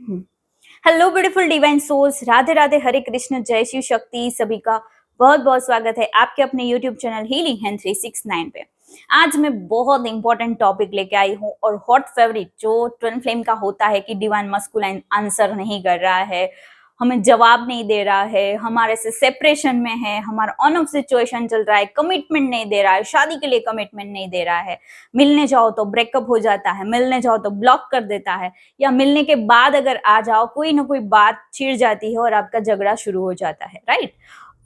Hello beautiful divine souls, Radhe Radhe, Hare Krishna, जय शिव शक्ति। सभी का बहुत बहुत स्वागत है आपके अपने यूट्यूब चैनल हीलिंग हैंड 369 पे। आज मैं बहुत इंपॉर्टेंट टॉपिक लेके आई हूँ और हॉट फेवरेट जो ट्विन फ्लेम का होता है कि डिवाइन मस्कुलाइन आंसर नहीं कर रहा है, हमें जवाब नहीं दे रहा है, हमारे से सेपरेशन में है, हमारा ऑन ऑफ सिचुएशन चल रहा है, कमिटमेंट नहीं दे रहा है, शादी के लिए कमिटमेंट नहीं दे रहा है, मिलने जाओ तो ब्रेकअप हो जाता है, मिलने जाओ तो ब्लॉक कर देता है, या मिलने के बाद अगर आ जाओ कोई ना कोई बात छिड़ जाती है और आपका झगड़ा शुरू हो जाता है, राइट।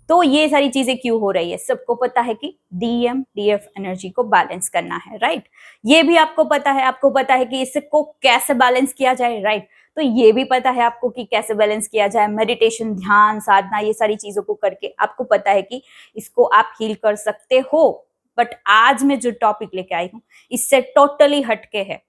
तो ये सारी चीजें क्यों हो रही है? सबको पता है कि डीएम डीएफ एनर्जी को बैलेंस करना है, राइट। ये भी आपको पता है कि इसको कैसे बैलेंस किया जाए, राइट। तो ये भी पता है आपको कि कैसे बैलेंस किया जाए, मेडिटेशन, ध्यान, साधना, ये सारी चीजों को करके आपको पता है कि इसको आप हील कर सकते हो। बट आज मैं जो टॉपिक लेके आई हूँ इससे टोटली हटके है।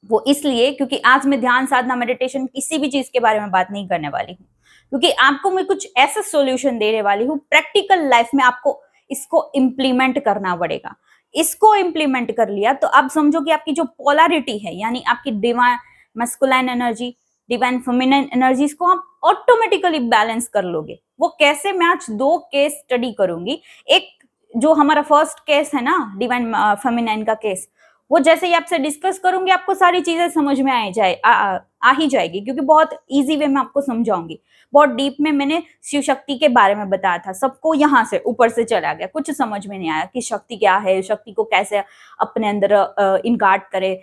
वो इसलिए क्योंकि आज मैं ध्यान, साधना, मेडिटेशन किसी भी चीज के बारे में बात नहीं करने वाली हूँ, क्योंकि आपको मैं कुछ ऐसा सॉल्यूशन देने वाली हूँ प्रैक्टिकल लाइफ में। आपको इसको इम्प्लीमेंट करना पड़ेगा। इसको इम्प्लीमेंट कर लिया तो आप समझो कि आपकी जो पोलैरिटी है, यानी आपकी divine masculine energy, divine feminine energies को आप ऑटोमेटिकली बैलेंस कर लोगे। वो कैसे, मैं आज दो केस स्टडी करूंगी। एक जो हमारा फर्स्ट केस है ना, डिवाइन फेमिनाइन का केस, वो जैसे ही आपसे डिस्कस करूंगी आपको सारी चीजें समझ में आ ही जाएगी, क्योंकि बहुत इजी वे में आपको समझाऊंगी। बहुत डीप में मैंने शिव शक्ति के बारे में बताया था, सबको यहाँ से ऊपर से चला गया, कुछ समझ में नहीं आया कि शक्ति क्या है, शक्ति को कैसे अपने अंदर इनगार्ड करे,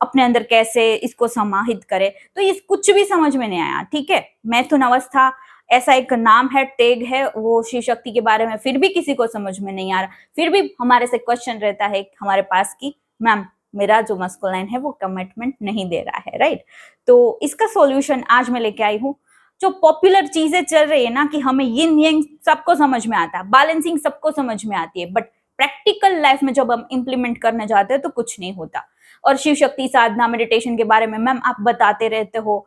अपने अंदर कैसे इसको समाहित करे। तो इस कुछ भी समझ में नहीं आया, ठीक है। मैथुन अवस्था ऐसा एक नाम है, टैग है वो शिव शक्ति के बारे में, फिर भी किसी को समझ में नहीं आ रहा। फिर भी हमारे से क्वेश्चन रहता है हमारे पास कि मैम मेरा जो मस्कुलाइन है वो कमिटमेंट नहीं दे रहा है, राइट। तो इसका सॉल्यूशन आज मैं लेके आई हूँ। जो पॉपुलर चीजें चल रही है ना कि हमें यिन यांग सबको समझ में आता है, बैलेंसिंग सबको समझ में आती है, बट प्रैक्टिकल लाइफ में जब हम इंप्लीमेंट करने जाते हैं तो कुछ नहीं होता। और शिव शक्ति, साधना, मेडिटेशन के बारे में मैम आप बताते रहते हो,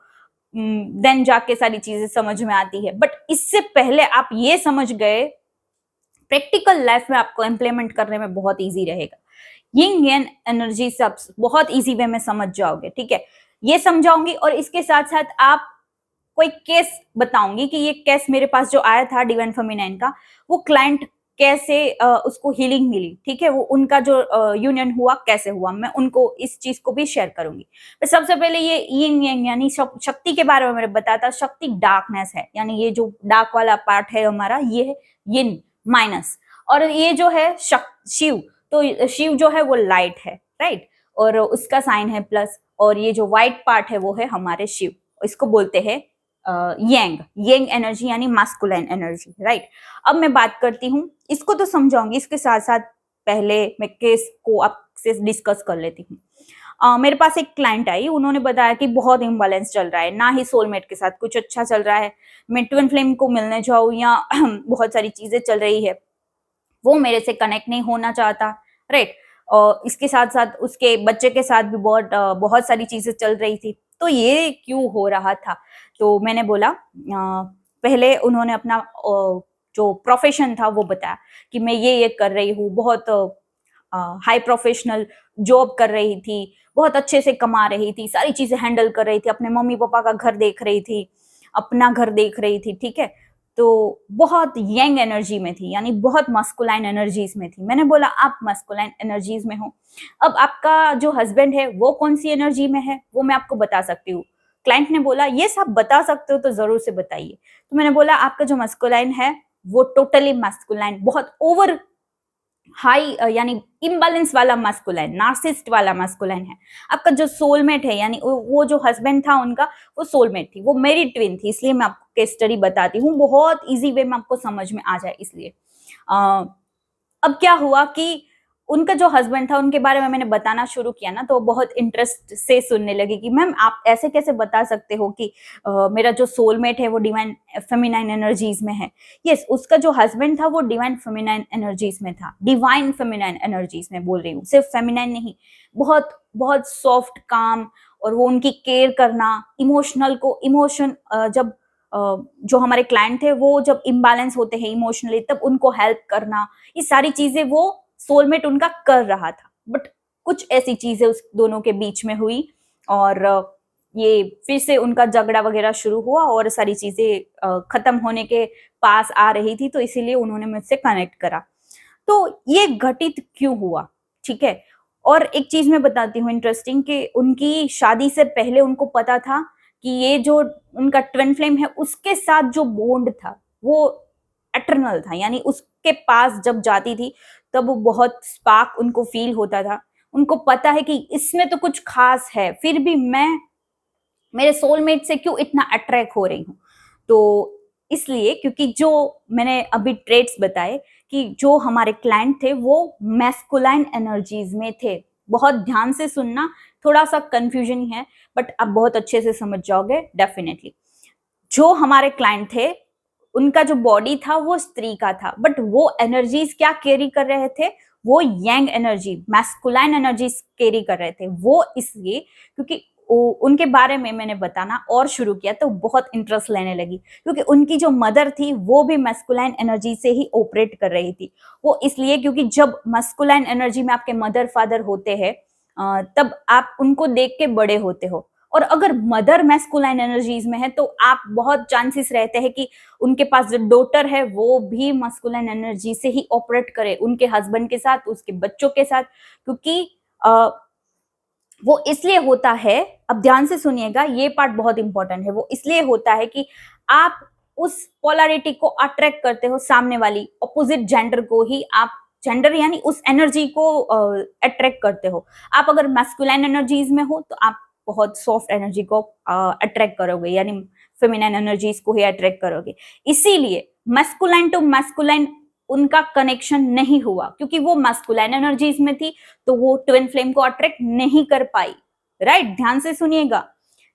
देन जाके सारी चीजें समझ में आती है। बट इससे पहले आप ये समझ गए, प्रैक्टिकल लाइफ में आपको इंप्लीमेंट करने में बहुत इजी रहेगा। यिंग एंड एनर्जी सब बहुत इजी वे में समझ जाओगे, ठीक है। ये समझाऊंगी और इसके साथ साथ आप कोई केस बताऊंगी कि ये केस मेरे पास जो आया था डिवाइन फेमिनाइन का, वो क्लाइंट कैसे उसको हीलिंग मिली, ठीक है। वो उनका जो यूनियन हुआ कैसे हुआ, मैं उनको इस चीज को भी शेयर करूंगी। पर सबसे पहले ये यिंग यांग यानी शक्ति के बारे में मैंने बताया था। शक्ति डार्कनेस है, यानी ये जो डार्क वाला पार्ट है हमारा, ये है यिन माइनस। और ये जो है शिव, तो शिव जो है वो लाइट है, राइट। और उसका साइन है प्लस, और ये जो व्हाइट पार्ट है वो है हमारे शिव, इसको बोलते हैं यंग यंग एनर्जी, यानी मास्कुलाइन एनर्जी, राइट। अब मैं बात करती हूँ, इसको तो समझाऊंगी, इसके साथ साथ पहले मैं केस को आपसे डिस्कस कर लेती हूँ। मेरे पास एक क्लाइंट आई, उन्होंने बताया कि बहुत इम्बैलेंस चल रहा है, ना ही सोलमेट के साथ कुछ अच्छा चल रहा है, मैं ट्विन फ्लेम को मिलने जाऊँ या बहुत सारी चीजें चल रही है, वो मेरे से कनेक्ट नहीं होना चाहता, राइट। और इसके साथ साथ उसके बच्चे के साथ भी बहुत सारी चीजें चल रही थी। तो ये क्यों हो रहा था? तो मैंने बोला, पहले उन्होंने अपना जो प्रोफेशन था वो बताया कि मैं ये कर रही हूँ, बहुत हाई प्रोफेशनल जॉब कर रही थी, बहुत अच्छे से कमा रही थी, सारी चीजें हैंडल कर रही थी, अपने मम्मी पापा का घर देख रही थी, अपना घर देख रही थी, ठीक है। तो बहुत यंग एनर्जी में थी, यानी बहुत मस्कुलाइन एनर्जीज में थी। मैंने बोला आप मस्कुलाइन एनर्जीज में हो, अब आपका जो हस्बैंड है वो कौन सी एनर्जी में है वो मैं आपको बता सकती हूँ। क्लाइंट ने बोला ये सब बता सकते हो तो जरूर से बताइए। तो मैंने बोला आपका जो मस्कुलाइन है वो टोटली मस्कुलाइन, बहुत ओवर हाई, यानी इम्बैलेंस वाला मस्कुलाइन, नार्सिस्ट वाला मस्कुलाइन है। आपका जो सोलमेट है, यानी वो जो हस्बैंड था उनका, वो सोलमेट थी, वो मेरी ट्विन थी, इसलिए मैं आपको केस स्टडी बताती हूँ, बहुत इजी वे में आपको समझ में आ जाए इसलिए। अब क्या हुआ कि उनका जो हस्बैंड था उनके बारे में मैंने बताना शुरू किया ना, तो बहुत इंटरेस्ट से सुनने लगी कि मैम आप ऐसे कैसे बता सकते हो कि मेरा जो सोलमेट है वो डिवाइन फेमिनाइन एनर्जीज में है। यस, उसका जो हस्बैंड था वो डिवाइन फेमिनाइन एनर्जीज में था, डिवाइन फेमिनाइन एनर्जीज में बोल रही हूँ, सिर्फ फेमिनाइन नहीं, बहुत बहुत सॉफ्ट काम, और वो उनकी केयर करना, इमोशनल को इमोशन, जब जो हमारे क्लाइंट थे वो जब इम्बैलेंस होते हैं इमोशनली तब उनको हेल्प करना, ये सारी चीजें वो सोलमेट उनका कर रहा था। बट कुछ ऐसी चीजें उस दोनों के बीच में हुई, और ये फिर से उनका झगड़ा वगैरह शुरू हुआ और सारी चीजें खत्म होने के पास आ रही थी, तो इसीलिए उन्होंने मुझसे कनेक्ट करा। तो ये घटित क्यों हुआ, ठीक है। और एक चीज मैं बताती हूँ इंटरेस्टिंग, कि उनकी शादी से पहले उनको पता था कि ये जो उनका ट्विन फ्लेम है उसके साथ जो बॉन्ड था वो एटर्नल था, यानी उसके पास जब जाती थी तब वो बहुत स्पार्क उनको फील होता था। उनको पता है कि इसमें तो कुछ खास है, फिर भी मैं मेरे सोलमेट से क्यों इतना अट्रैक्ट हो रही हूँ। तो इसलिए क्योंकि जो मैंने अभी ट्रेट्स बताए कि जो हमारे क्लाइंट थे वो मैस्कुलाइन एनर्जीज में थे। बहुत ध्यान से सुनना, थोड़ा सा कंफ्यूजन है बट आप बहुत अच्छे से समझ जाओगे डेफिनेटली। जो हमारे क्लाइंट थे उनका जो बॉडी था वो स्त्री का था, बट वो एनर्जीज क्या कैरी कर रहे थे, वो young energy masculine energies carry कर रहे थे। वो इसलिए क्योंकि उनके बारे में मैंने बताना और शुरू किया तो बहुत इंटरेस्ट लेने लगी, क्योंकि उनकी जो मदर थी वो भी मैस्कुलाइन एनर्जी से ही ऑपरेट कर रही थी। वो इसलिए क्योंकि जब मैस्कुलाइन एनर्जी में आपके मदर फादर होते हैं तब आप उनको देख के बड़े होते हो, और अगर मदर मैस्कुलाइन एनर्जीज में है तो आप बहुत चांसेस रहते हैं कि उनके पास जो डॉटर है वो भी मैस्कुलाइन एनर्जी से ही ऑपरेट करे उनके हस्बैंड के साथ, उसके बच्चों के साथ। क्योंकि वो इसलिए होता है, अब ध्यान से सुनिएगा, ये पार्ट बहुत इंपॉर्टेंट है। वो इसलिए होता है कि आप उस पोलैरिटी को अट्रैक्ट करते हो, सामने वाली ऑपोजिट जेंडर को ही आप, जेंडर यानी उस एनर्जी को अट्रैक्ट करते हो। आप अगर मैस्कुलाइन एनर्जीज में हो तो आप बहुत सॉफ्ट एनर्जी को अट्रैक्ट करोगे, यानी फेमिनाइन एनर्जीज को ही अट्रैक्ट करोगे। इसीलिए मैस्कुलाइन टू मैस्कुलाइन उनका कनेक्शन नहीं हुआ, क्योंकि वो मैस्कुलाइन एनर्जीज में थी तो वो ट्विन फ्लेम को अट्रैक्ट नहीं कर पाई। राइट, ध्यान से सुनिएगा।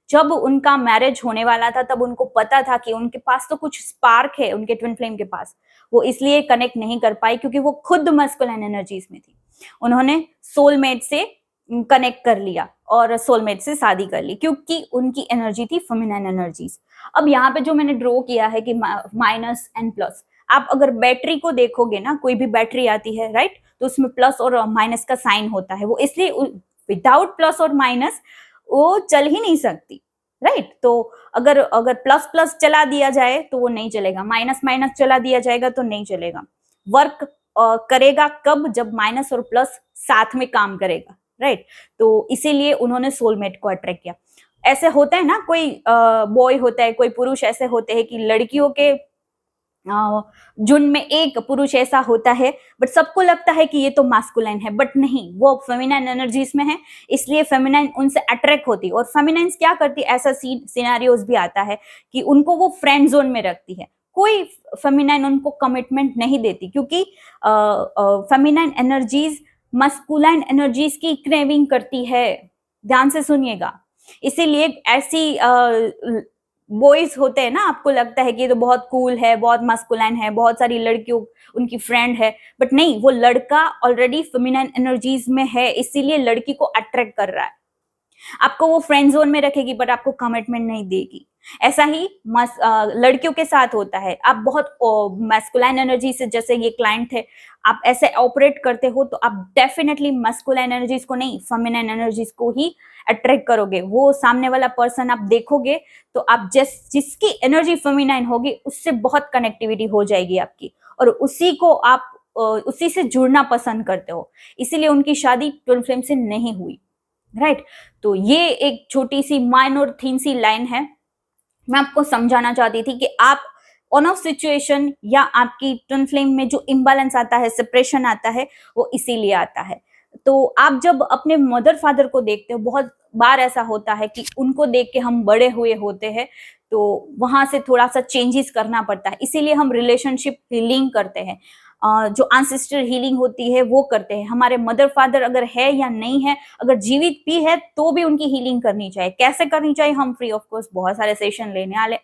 जब उनका मैरिज होने वाला था तब उनको पता था कि उनके पास तो कुछ स्पार्क है उनके ट्विन फ्लेम के पास, वो इसलिए कनेक्ट नहीं कर पाई क्योंकि वो खुद मैस्कुलाइन एनर्जीज में थी। उन्होंने सोलमेट से कनेक्ट कर लिया और सोलमेट से शादी कर ली, क्योंकि उनकी एनर्जी थी फेमिनाइन एनर्जीज। अब यहाँ पे जो मैंने ड्रॉ किया है कि माइनस एंड प्लस, आप अगर बैटरी को देखोगे ना, कोई भी बैटरी आती है राइट, तो उसमें प्लस और माइनस का साइन होता है। वो इसलिए विदाउट प्लस और माइनस वो चल ही नहीं सकती, राइट। तो अगर अगर प्लस प्लस चला दिया जाए तो वो नहीं चलेगा, माइनस माइनस चला दिया जाएगा तो नहीं चलेगा। वर्क करेगा कब, जब माइनस और प्लस साथ में काम करेगा, राइट। तो इसीलिए उन्होंने सोलमेट को अट्रैक्ट किया। ऐसे होता है ना, कोई बॉय होता है, कोई पुरुष ऐसे होते हैं कि लड़कियों के झुंड में एक पुरुष ऐसा होता है, बट सबको लगता है कि ये तो मास्कुलाइन है, बट नहीं, वो फेमिनाइन एनर्जीज में है, इसलिए फेमिनाइन उनसे अट्रैक्ट होती। और फेमिनाइन क्या करती है, ऐसा सिनेरियोस भी आता है कि उनको वो फ्रेंड जोन में रखती है। कोई फेमिनाइन उनको कमिटमेंट नहीं देती, क्योंकि फेमिनाइन एनर्जीज मस्कुलाइन एनर्जीज की क्रेविंग करती है। ध्यान से सुनिएगा। इसीलिए ऐसी बॉयज होते हैं ना, आपको लगता है कि ये तो बहुत कूल है, बहुत मस्कुलाइन है, बहुत सारी लड़कियों उनकी फ्रेंड है, बट नहीं, वो लड़का ऑलरेडी फेमिनाइन एनर्जीज में है, इसीलिए लड़की को अट्रैक्ट कर रहा है। आपको वो फ्रेंड जोन में रखेगी बट आपको कमिटमेंट नहीं देगी। ऐसा ही लड़कियों के साथ होता है। आप बहुत मैस्कुलाइन एनर्जी से, जैसे ये क्लाइंट थे, आप ऐसे ऑपरेट करते हो तो आप डेफिनेटली मैस्कुलाइन एनर्जीज को नहीं, फेमिनाइन एनर्जीज को ही अट्रैक्ट करोगे। वो सामने वाला पर्सन आप देखोगे तो आप जिसकी एनर्जी फेमिनाइन होगी उससे बहुत कनेक्टिविटी हो जाएगी आपकी, और उसी को आप उसी से जुड़ना पसंद करते हो। इसीलिए उनकी शादी ट्विन फ्लेम से नहीं हुई, राइट। तो ये एक छोटी सी माइनर थीन सी लाइन है, मैं आपको समझाना चाहती थी कि आप ऑन ऑफ सिचुएशन या आपकी ट्विन फ्लेम में जो इम्बैलेंस आता है, सेपरेशन आता है, वो इसीलिए आता है। तो आप जब अपने मदर फादर को देखते हो, बहुत बार ऐसा होता है कि उनको देख के हम बड़े हुए होते हैं, तो वहां से थोड़ा सा चेंजेस करना पड़ता है, इसीलिए हम रिलेशनशिप हीलिंग करते हैं। जो एंसेस्टर हीलिंग होती है वो करते हैं। हमारे मदर फादर अगर है या नहीं है, अगर जीवित भी है तो भी उनकी हीलिंग करनी चाहिए। कैसे करनी चाहिए, हम फ्री ऑफ कोर्स बहुत सारे सेशन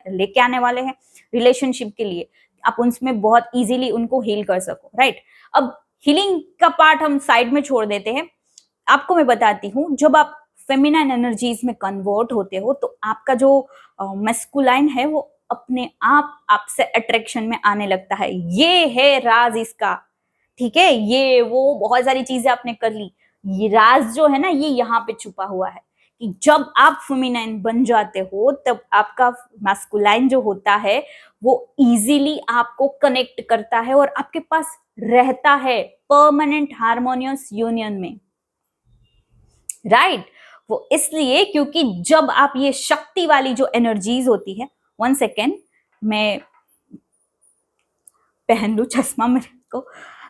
लेके आने वाले हैं रिलेशनशिप के लिए, आप उनमें बहुत इजीली उनको हील कर सको, राइट। अब हीलिंग का पार्ट हम साइड में छोड़ देते हैं। आपको मैं बताती हूँ, जब आप फेमिनाइन एनर्जीज में कन्वर्ट होते हो तो आपका जो मैस्कुलाइन है वो अपने आप आपसे अट्रैक्शन में आने लगता है। ये है राज इसका, ठीक है। ये वो बहुत सारी चीजें आपने कर ली, ये राज जो है ना, ये यहाँ पे छुपा हुआ है कि जब आप फेमिनाइन बन जाते हो तब आपका मैस्कुलाइन जो होता है वो इजीली आपको कनेक्ट करता है और आपके पास रहता है परमानेंट हार्मोनियस यूनियन में, राइट। वो इसलिए क्योंकि जब आप ये शक्ति वाली जो एनर्जीज होती है, 1 सेकेंड मैं पहन लू चश्मा मेरे को,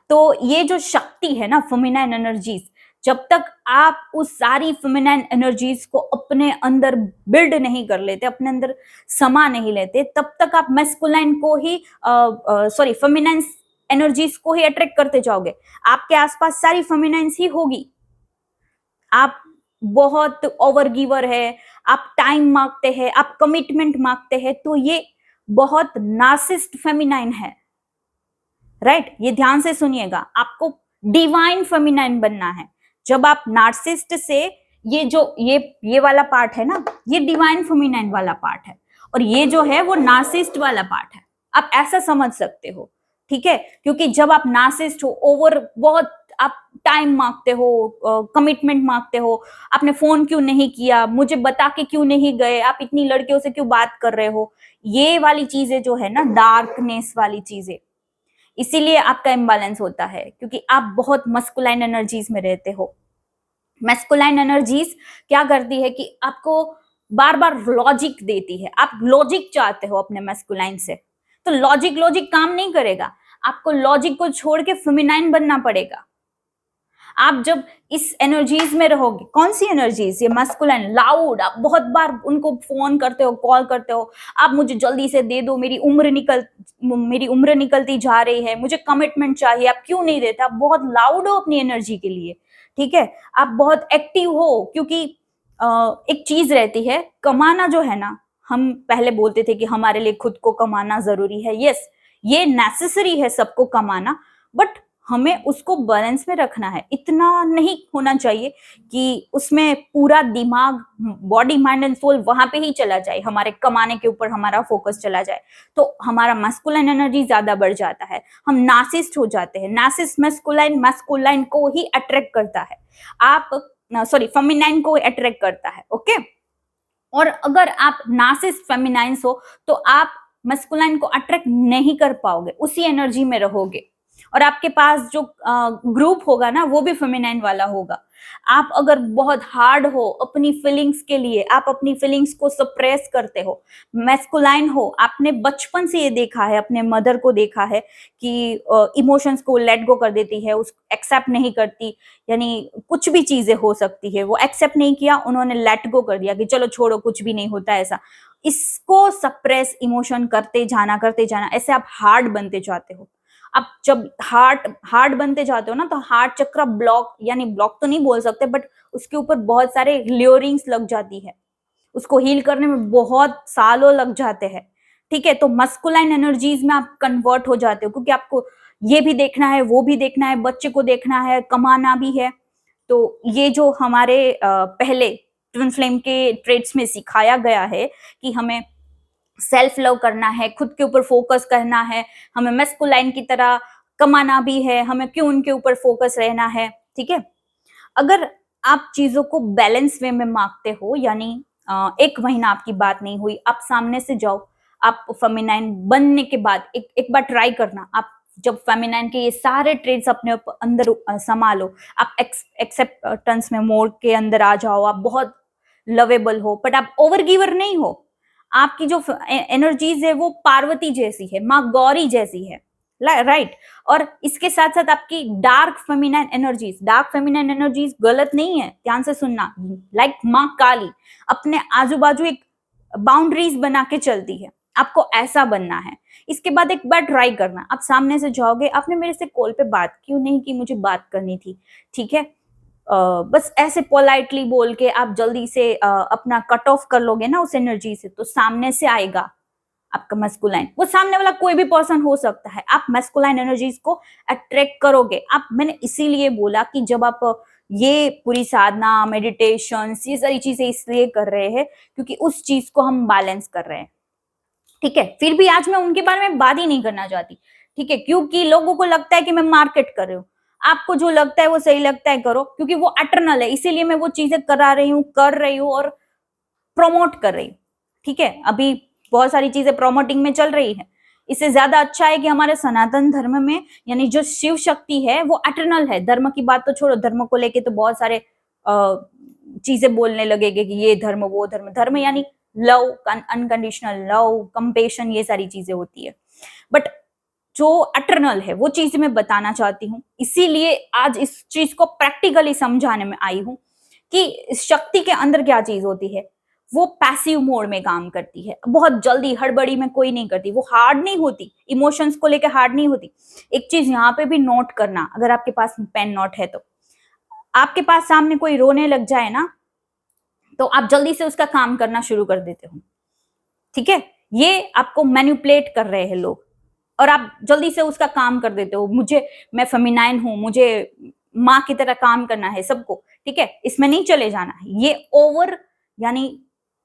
तो ये जो शक्ति है ना फेमिनाइन एनर्जीज, जब तक आप उस सारी फेमिनाइन एनर्जीज को अपने अंदर बिल्ड नहीं कर लेते, अपने अंदर समा नहीं लेते, तब तक आप मैस्कुलाइन को ही सॉरी फेमिनाइन एनर्जीज को ही अट्रैक्ट करते जाओगे। आपके आसपास सारी फेमिनाइंस ही होगी। आप बहुत ओवर गिवर है, आप टाइम मांगते हैं, आप कमिटमेंट मांगते हैं, तो ये बहुत नार्सिस्ट फेमिनाइन है, राइट। ये ध्यान से सुनिएगा, आपको डिवाइन फेमिनाइन बनना है। जब आप नार्सिस्ट से ये जो ये वाला पार्ट है ना, ये डिवाइन फेमिनाइन वाला पार्ट है, और ये जो है वो नार्सिस्ट वाला पार्ट है। आप ऐसा समझ सकते हो, ठीक है। क्योंकि जब आप नार्सिस्ट हो, ओवर बहुत आप टाइम मांगते हो, कमिटमेंट मांगते हो, आपने फोन क्यों नहीं किया, मुझे बता के क्यों नहीं गए, आप इतनी लड़कियों से क्यों बात कर रहे हो, ये वाली चीजें जो है ना, डार्कनेस वाली चीजें, इसीलिए आपका इम्बैलेंस होता है, क्योंकि आप बहुत मस्कुलाइन एनर्जीज में रहते हो। मैस्कुलाइन एनर्जीज क्या करती है कि आपको बार बार लॉजिक देती है, आप लॉजिक चाहते हो अपने मैस्कुलाइन से, तो लॉजिक लॉजिक काम नहीं करेगा, आपको लॉजिक को छोड़ के फेमिनाइन बनना पड़ेगा। आप जब इस एनर्जीज में रहोगे, कौन सी एनर्जीज, ये मस्कुलाइन, लाउड, आप बहुत बार उनको फोन करते हो, कॉल करते हो, आप मुझे जल्दी से दे दो, मेरी उम्र निकलती जा रही है, मुझे कमिटमेंट चाहिए, आप क्यों नहीं देते, आप बहुत लाउड हो अपनी एनर्जी के लिए, ठीक है। आप बहुत एक्टिव हो, क्योंकि एक चीज रहती है, कमाना जो है ना, हम पहले बोलते थे कि हमारे लिए खुद को कमाना जरूरी है, यस, ये नेसेसरी है सबको कमाना, बट हमें उसको बैलेंस में रखना है। इतना नहीं होना चाहिए कि उसमें पूरा दिमाग, बॉडी, माइंड एंड सोल वहां पे ही चला जाए, हमारे कमाने के ऊपर हमारा फोकस चला जाए, तो हमारा मैस्कुलाइन एनर्जी ज्यादा बढ़ जाता है, हम नार्सिस्ट हो जाते हैं। नार्सिस्ट मैस्कुलाइन को ही अट्रैक्ट करता है, आप सॉरी फेमिनाइन को अट्रैक्ट करता है, ओके। और अगर आप नार्सिस्ट फेमिनाइंस हो तो आप मैस्कुलाइन को अट्रैक्ट नहीं कर पाओगे, उसी एनर्जी में रहोगे, और आपके पास जो ग्रुप होगा ना वो भी फेमिनाइन वाला होगा। आप अगर बहुत हार्ड हो अपनी फीलिंग्स के लिए, आप अपनी फीलिंग्स को सप्रेस करते हो, मैस्कुलाइन हो, आपने बचपन से ये देखा है, अपने मदर को देखा है कि इमोशंस को लेट गो कर देती है, उस एक्सेप्ट नहीं करती, यानी कुछ भी चीजें हो सकती है, वो एक्सेप्ट नहीं किया, उन्होंने लेट गो कर दिया कि चलो छोड़ो, कुछ भी नहीं होता, ऐसा। इसको सप्रेस इमोशन करते जाना, ऐसे आप हार्ड बनते जाते हो। आप जब हार्ट बनते जाते हो ना, तो हार्ट चक्र ब्लॉक, यानी ब्लॉक तो नहीं बोल सकते, बट उसके ऊपर बहुत सारे ल्योरिंग्स लग जाती है, उसको हील करने में बहुत सालों लग जाते हैं, ठीक है। तो मस्कुलाइन एनर्जीज में आप कन्वर्ट हो जाते हो, क्योंकि आपको ये भी देखना है, वो भी देखना है, बच्चे को देखना है, कमाना भी है। तो ये जो हमारे पहले ट्विन फ्लेम के ट्रेड्स में सिखाया गया है कि हमें सेल्फ लव करना है, खुद के ऊपर फोकस करना है, हमें मैस्कुलाइन की तरह कमाना भी है, हमें क्यों उनके ऊपर फोकस रहना है, ठीक है। अगर आप चीजों को बैलेंस वे में मांगते हो, यानी 1 महीना आपकी बात नहीं हुई, आप सामने से जाओ, आप फेमिनाइन बनने के बाद एक बार ट्राई करना, आप जब फेमिनाइन के ये सारे ट्रेड्स अपने अंदर संभालो, आप एक्सेप्टेंस में मोड के अंदर आ जाओ, आप बहुत लवेबल हो, बट आप ओवर गिवर नहीं हो, आपकी जो एनर्जीज है वो पार्वती जैसी है, माँ गौरी जैसी है, राइट। और इसके साथ साथ आपकी डार्क फेमिनाइन एनर्जीज गलत नहीं है, ध्यान से सुनना, लाइक माँ काली अपने आजू बाजू एक बाउंड्रीज बना के चलती है, आपको ऐसा बनना है। इसके बाद एक बार ट्राई करना, आप सामने से जाओगे, आपने मेरे से कॉल पे बात क्यों नहीं की, मुझे बात करनी थी, ठीक है। बस ऐसे पोलाइटली बोल के आप जल्दी से अपना कट ऑफ कर लोगे ना उस एनर्जी से, तो सामने से आएगा आपका मैस्कुलाइन, वो सामने वाला कोई भी पर्सन हो सकता है, आप मैस्कुलाइन एनर्जीज को अट्रैक्ट करोगे। आप, मैंने इसीलिए बोला कि जब आप ये पूरी साधना, मेडिटेशन, ये सारी चीजें इसलिए कर रहे हैं क्योंकि उस चीज को हम बैलेंस कर रहे हैं, ठीक है। फिर भी आज मैं उनके बारे में बात ही नहीं करना चाहती, ठीक है, क्योंकि लोगों को लगता है कि मैं मार्केट कर रही हूँ। आपको जो लगता है वो सही लगता है करो, क्योंकि वो एटर्नल है, इसीलिए मैं वो चीजें करा रही हूँ, कर रही हूँ और प्रमोट कर रही हूँ। ठीक है, अभी बहुत सारी चीजें प्रमोटिंग में चल रही है। इससे ज्यादा अच्छा है कि हमारे सनातन धर्म में यानी जो शिव शक्ति है वो एटर्नल है। धर्म की बात तो छोड़ो, धर्म को लेके तो बहुत सारे चीजें बोलने लगेगे कि ये धर्म वो धर्म। धर्म यानी लव, अनकंडीशनल लव, कंपेशन, ये सारी चीजें होती है। बट जो एटर्नल है वो चीज मैं बताना चाहती हूँ, इसीलिए आज इस चीज को प्रैक्टिकली समझाने में आई हूँ कि शक्ति के अंदर क्या चीज होती है। वो पैसिव मोड में काम करती है, बहुत जल्दी हड़बड़ी में कोई नहीं करती, वो हार्ड नहीं होती, इमोशंस को लेकर हार्ड नहीं होती। एक चीज यहाँ पे भी नोट करना, अगर आपके पास पेन नोट है तो आपके पास सामने कोई रोने लग जाए ना, तो आप जल्दी से उसका काम करना शुरू कर देते हो। ठीक है, ये आपको मैनिपुलेट कर रहे हैं लोग, और आप जल्दी से उसका काम कर देते हो। मैं फेमिनाइन हूं, मुझे माँ की तरह काम करना है सबको। ठीक है, इसमें नहीं चले जाना है। ये ओवर यानी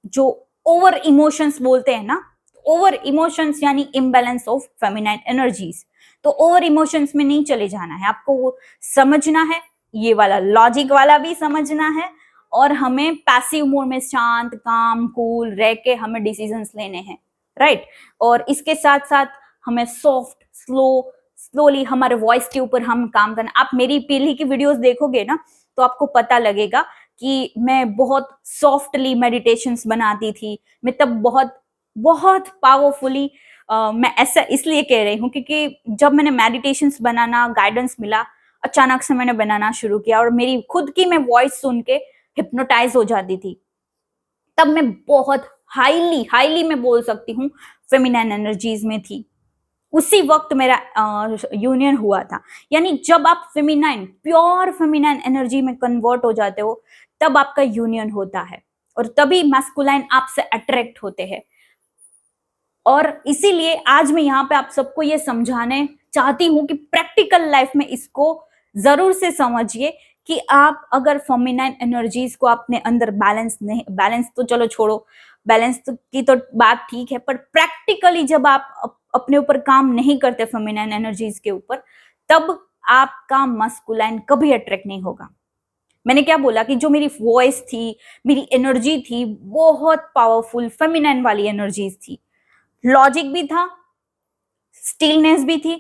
जो ओवर इमोशंस बोलते हैं ना, ओवर इमोशंस यानी इम्बैलेंस ऑफ फेमिनाइन एनर्जीज। तो ओवर इमोशंस में नहीं चले जाना है, आपको वो समझना है, ये वाला लॉजिक वाला भी समझना है, और हमें पैसिव मोड में शांत काम कूल रह के हमें डिसीजंस लेने हैं, राइट। और इसके साथ साथ हमें सॉफ्ट स्लोली हमारे वॉइस के ऊपर हम काम करना। आप मेरी पहले की वीडियोस देखोगे ना तो आपको पता लगेगा कि मैं बहुत सॉफ्टली मेडिटेशंस बनाती थी। मैं तब बहुत बहुत पावरफुली मैं ऐसा इसलिए कह रही हूँ क्योंकि जब मैंने मेडिटेशंस बनाना गाइडेंस मिला, अचानक से मैंने बनाना शुरू किया और मेरी खुद की मैं वॉइस सुन के हिप्नोटाइज हो जाती थी। तब मैं बहुत हाईली मैं बोल सकती हूँ फेमिनाइन एनर्जीज में थी। उसी वक्त मेरा यूनियन हुआ था। यानी जब आप फेमिनाइन, प्योर फेमिनाइन एनर्जी में कन्वर्ट हो जाते हो तब आपका यूनियन होता है, और तभी मैस्कुलाइन आपसे अट्रैक्ट होते हैं। और इसीलिए आज मैं यहाँ पे आप सबको ये समझाने चाहती हूँ कि प्रैक्टिकल लाइफ में इसको जरूर से समझिए कि आप अगर फेमिनाइन एनर्जीज को अपने अंदर बैलेंस तो चलो छोड़ो, बैलेंस की तो बात ठीक है, पर प्रैक्टिकली जब आप अपने ऊपर काम नहीं करते फेमिनाइन एनर्जीज के ऊपर, तब आपका मस्कुलाइन कभी अट्रैक्ट नहीं होगा। मैंने क्या बोला कि जो मेरी वॉइस थी, मेरी एनर्जी थी, बहुत पावरफुल फेमिनाइन वाली एनर्जीज थी। लॉजिक भी था, स्टिलनेस भी थी,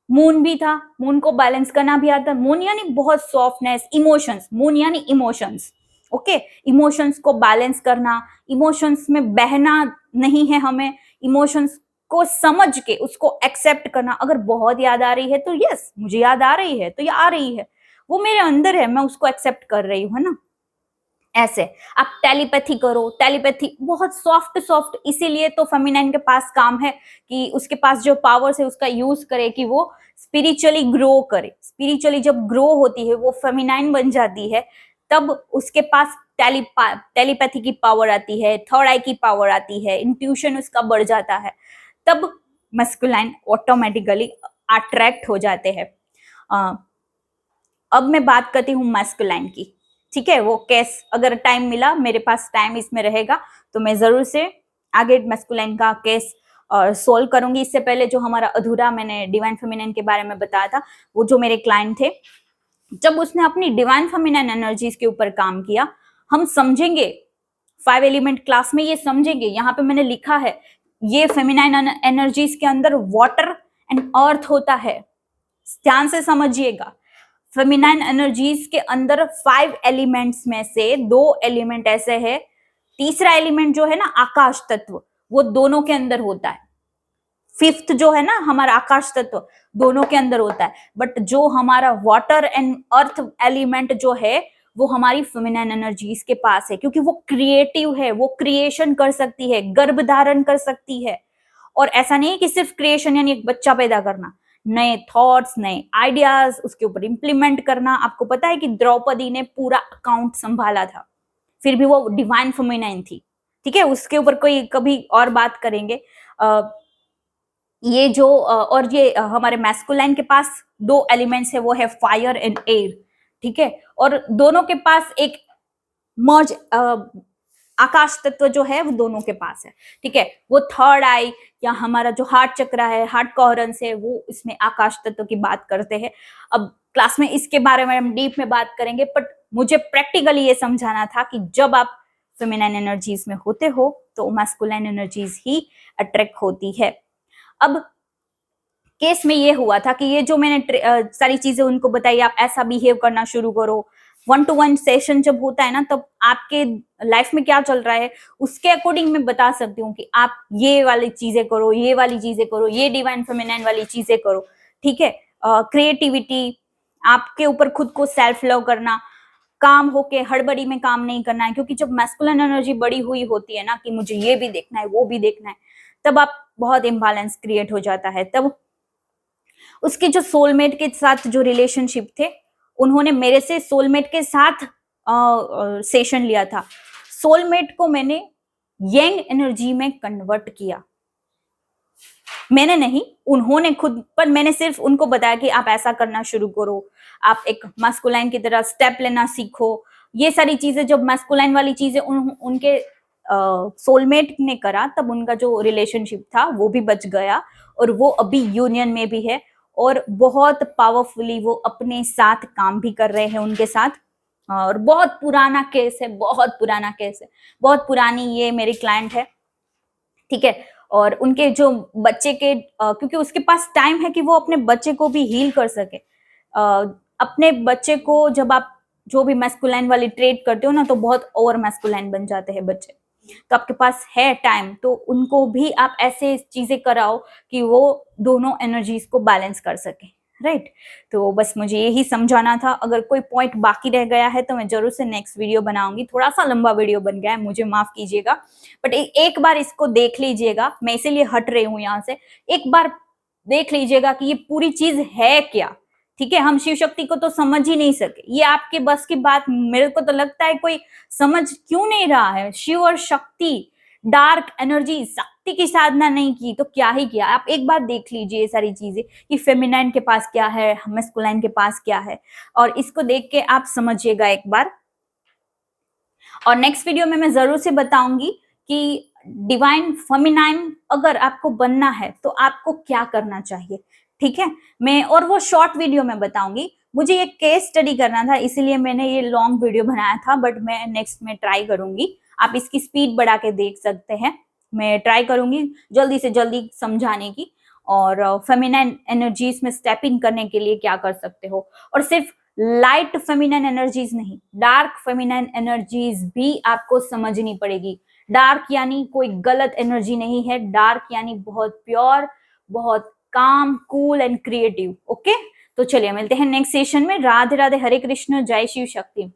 मून भी था, मून को बैलेंस करना भी आता। मून यानी बहुत सॉफ्टनेस, इमोशंस, मून यानी इमोशंस। ओके, इमोशंस को बैलेंस करना, इमोशंस में बहना नहीं है हमें, इमोशंस को समझ के उसको एक्सेप्ट करना। अगर बहुत याद आ रही है तो यस, मुझे याद आ रही है तो ये आ रही है, वो मेरे अंदर है, मैं उसको एक्सेप्ट कर रही हूँ, है ना। ऐसे आप टेलीपैथी करो, टेलीपैथी बहुत सॉफ्ट, इसीलिए तो फेमिनाइन के पास काम है कि उसके पास जो पावर्स है उसका यूज करे कि वो स्पिरिचुअली ग्रो करे। स्पिरिचुअली जब ग्रो होती है, वो फेमिनाइन बन जाती है, तब उसके पास टेलीपैथी की पावर आती है, थर्ड आई की पावर आती है, इंट्यूशन उसका बढ़ जाता है, तब मस्कुलाइन ऑटोमेटिकली अट्रैक्ट हो जाते हैं। अब मैं बात करती हूँ मस्कुलाइन की। ठीक है, वो केस अगर टाइम मिला, मेरे पास टाइम इसमें रहेगा तो मैं जरूर से आगे मस्कुलाइन का केस सोल्व करूंगी। इससे पहले जो हमारा अधूरा मैंने डिवाइन फेमिनाइन के बारे में बताया था, वो जो मेरे क्लाइंट थे, जब उसने अपनी डिवाइन फेमिनाइन एनर्जीज के ऊपर काम किया, हम समझेंगे 5 एलिमेंट क्लास में, ये समझेंगे। यहाँ पे मैंने लिखा है ये फेमिनाइन एनर्जीज के अंदर वाटर एंड अर्थ होता है, ध्यान से समझिएगा। फेमिनाइन एनर्जीज के अंदर 5 एलिमेंट्स में से 2 एलिमेंट ऐसे है, तीसरा एलिमेंट जो है ना आकाश तत्व, वो दोनों के अंदर होता है। फिफ्थ जो है ना हमारा आकाश तत्व, दोनों के अंदर होता है। बट जो हमारा वाटर एंड अर्थ एलिमेंट जो है वो हमारी फेमिनाइन एनर्जीज के पास है, क्योंकि वो क्रिएटिव है, वो क्रिएशन कर सकती है, गर्भ धारण कर सकती है। और ऐसा नहीं है कि सिर्फ क्रिएशन यानी एक बच्चा पैदा करना, नए थॉट्स, नए आइडियाज उसके ऊपर इंप्लीमेंट करना। आपको पता है कि द्रौपदी ने पूरा अकाउंट संभाला था, फिर भी वो डिवाइन फेमिनाइन थी। ठीक है, उसके ऊपर कोई कभी और बात करेंगे। ये जो और ये हमारे मैस्कुलाइन के पास 2 एलिमेंट्स है, वो है फायर एंड एयर। ठीक है, और दोनों के पास एक मर्ज आकाश तत्व जो है वो दोनों के पास है। ठीक है, वो थर्ड आई या हमारा जो हार्ट चक्र है, हार्ट कोहेरेंस है, वो इसमें आकाश तत्व की बात करते हैं। अब क्लास में इसके बारे में हम डीप में बात करेंगे, बट मुझे प्रैक्टिकली ये समझाना था कि जब आप फेमिनाइन एनर्जीज में होते हो तो मैस्कुलाइन एनर्जीज ही अट्रैक्ट होती है। अब केस में ये हुआ था कि ये जो मैंने सारी चीजें उनको बताई, आप ऐसा बिहेव करना शुरू करो। 1-to-1 सेशन जब होता है ना, तब आपके लाइफ में क्या चल रहा है उसके अकॉर्डिंग मैं बता सकती हूँ कि आप ये वाली चीजें करो, ये वाली चीजें करो, ये डिवाइन फेमिनाइन वाली चीजें करो, ठीक है। क्रिएटिविटी, आपके ऊपर खुद को सेल्फ लव करना, काम होके हड़बड़ी में काम नहीं करना है, क्योंकि जब मैस्कुलिन एनर्जी बड़ी हुई होती है ना कि मुझे ये भी देखना है वो भी देखना है, तब आप बहुत इम्बैलेंस क्रिएट हो जाता है। तब उसके जो सोलमेट के साथ जो रिलेशनशिप थे, उन्होंने मेरे से सोलमेट के साथ सेशन लिया था। सोलमेट को मैंने यंग एनर्जी में कन्वर्ट किया, मैंने नहीं, उन्होंने खुद, पर मैंने सिर्फ उनको बताया कि आप ऐसा करना शुरू करो, आप एक मैस्कुलाइन की तरह स्टेप लेना सीखो। ये सारी चीजें, जब मैस्कुलाइन वाली चीजें उनके सोलमेट ने करा, तब उनका जो रिलेशनशिप था वो भी बच गया और वो अभी यूनियन में भी है और बहुत पावरफुली वो अपने साथ काम भी कर रहे हैं उनके साथ। और बहुत पुराना केस है, बहुत पुराना केस है, बहुत पुरानी ये मेरी क्लाइंट है, ठीक है। और उनके जो बच्चे के क्योंकि उसके पास टाइम है कि वो अपने बच्चे को भी हील कर सके। अपने बच्चे को जब आप जो भी मैस्कुलाइन वाली ट्रेट करते हो ना, तो बहुत ओवर मैस्कुलाइन बन जाते हैं बच्चे। तो आपके पास है टाइम, तो उनको भी आप ऐसे चीजें कराओ कि वो दोनों एनर्जीज को बैलेंस कर सके, राइट। तो बस मुझे यही समझाना था। अगर कोई पॉइंट बाकी रह गया है तो मैं जरूर से नेक्स्ट वीडियो बनाऊंगी। थोड़ा सा लंबा वीडियो बन गया है, मुझे माफ कीजिएगा, बट एक बार इसको देख लीजिएगा। मैं इसीलिए हट रही हूँ यहाँ से, एक बार देख लीजिएगा कि ये पूरी चीज है क्या, ठीक है। हम शिव शक्ति को तो समझ ही नहीं सके, ये आपके बस की बात, मेरे को तो लगता है कोई समझ क्यों नहीं रहा है। शिव और शक्ति, डार्क एनर्जी, शक्ति की साधना नहीं की तो क्या ही किया। आप एक बार देख लीजिए ये सारी चीजें कि फेमिनाइन के पास क्या है, मैस्कुलाइन के पास क्या है, और इसको देख के आप समझिएगा एक बार। और नेक्स्ट वीडियो में मैं जरूर से बताऊंगी कि डिवाइन फेमिनाइन अगर आपको बनना है तो आपको क्या करना चाहिए, ठीक है। मैं और वो शॉर्ट वीडियो में बताऊंगी। मुझे ये केस स्टडी करना था, इसीलिए मैंने ये लॉन्ग वीडियो बनाया था, बट मैं नेक्स्ट में ट्राई करूंगी। आप इसकी स्पीड बढ़ा के देख सकते हैं, मैं ट्राई करूंगी जल्दी से जल्दी समझाने की। और फेमिनाइन एनर्जीज में स्टेप इन करने के लिए क्या कर सकते हो, और सिर्फ लाइट फेमिनाइन एनर्जीज नहीं, डार्क फेमिनाइन एनर्जीज भी आपको समझनी पड़ेगी। डार्क यानी कोई गलत एनर्जी नहीं है, डार्क यानी बहुत प्योर, बहुत काम, कूल एंड क्रिएटिव। ओके, तो चलिए मिलते हैं नेक्स्ट सेशन में। राधे राधे, हरे कृष्ण, जय शिव शक्ति।